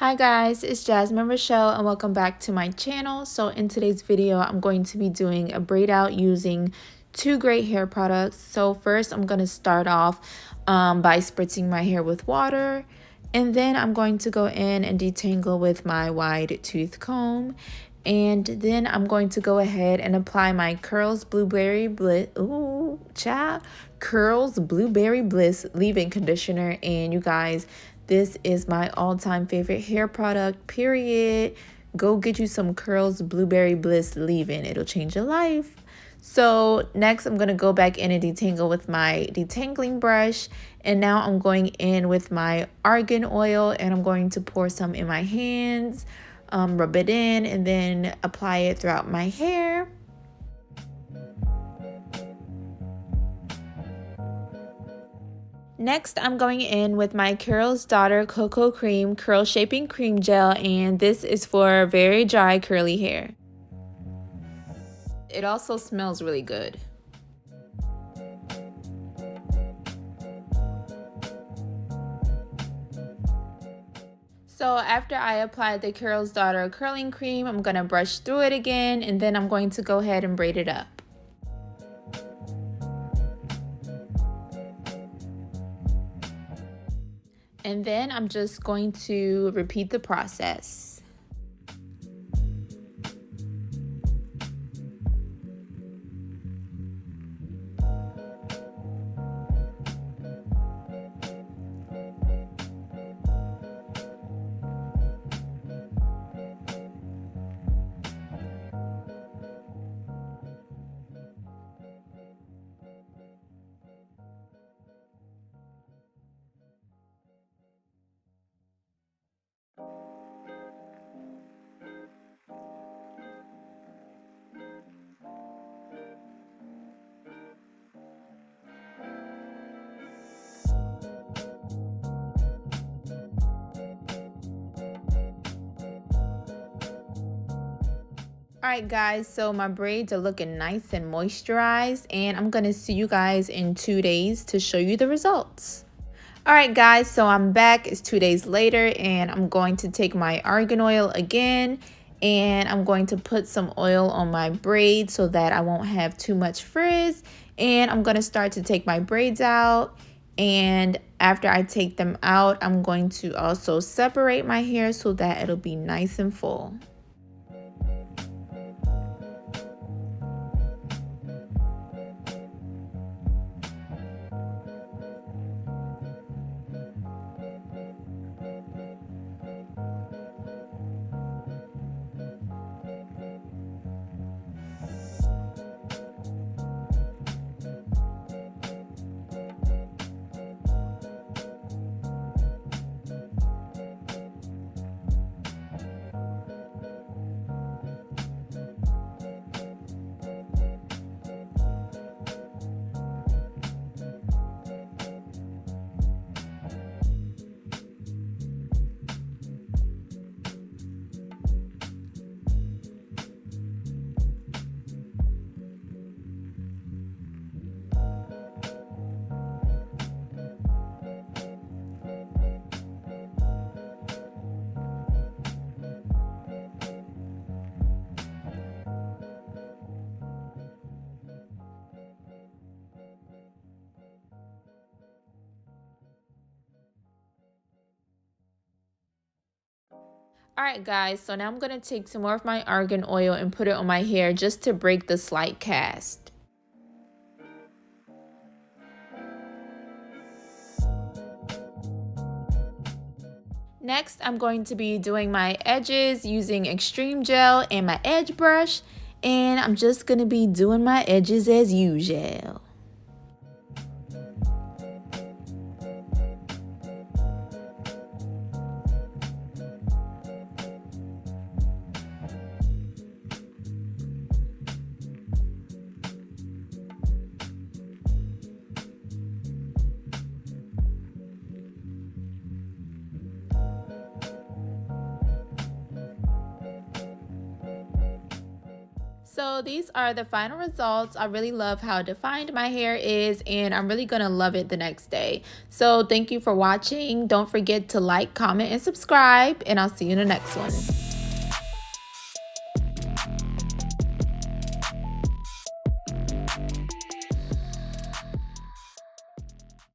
Hi guys, it's Jasmine Rochelle and welcome back to my channel. So in today's video, I'm going to be doing a braid out using two great hair products. So first I'm going to start off by spritzing my hair with water, and then I'm going to go in and detangle with my wide tooth comb. And then I'm going to go ahead and apply my Curls Blueberry Bliss, Curls Blueberry Bliss leave-in conditioner. And you guys, this is my all-time favorite hair product, period. Go get you some Curls Blueberry Bliss leave-in. It'll change your life. So next I'm going to go back in and detangle with my detangling brush. And now I'm going in with my argan oil and I'm going to pour some in my hands. Rub it in and then apply it throughout my hair. Next, I'm going in with my Carol's Daughter Coco Cream Curl Shaping Cream Gel, and this is for very dry curly hair. It also smells really good. So after I apply the Carol's Daughter curling cream, I'm going to brush through it again, and then I'm going to go ahead and braid it up. And then I'm just going to repeat the process. Alright guys, so my braids are looking nice and moisturized, and I'm going to see you guys in 2 days to show you the results. Alright guys, so I'm back. It's 2 days later, and I'm going to take my argan oil again, and I'm going to put some oil on my braids so that I won't have too much frizz. And I'm going to start to take my braids out, and after I take them out, I'm going to also separate my hair so that it'll be nice and full. Alright guys, so now I'm going to take some more of my argan oil and put it on my hair just to break the slight cast. Next, I'm going to be doing my edges using extreme gel and my edge brush, and I'm just going to be doing my edges as usual. So these are the final results. I really love how defined my hair is, and I'm really gonna love it the next day. So thank you for watching. Don't forget to like, comment, and subscribe, and I'll see you in the next one.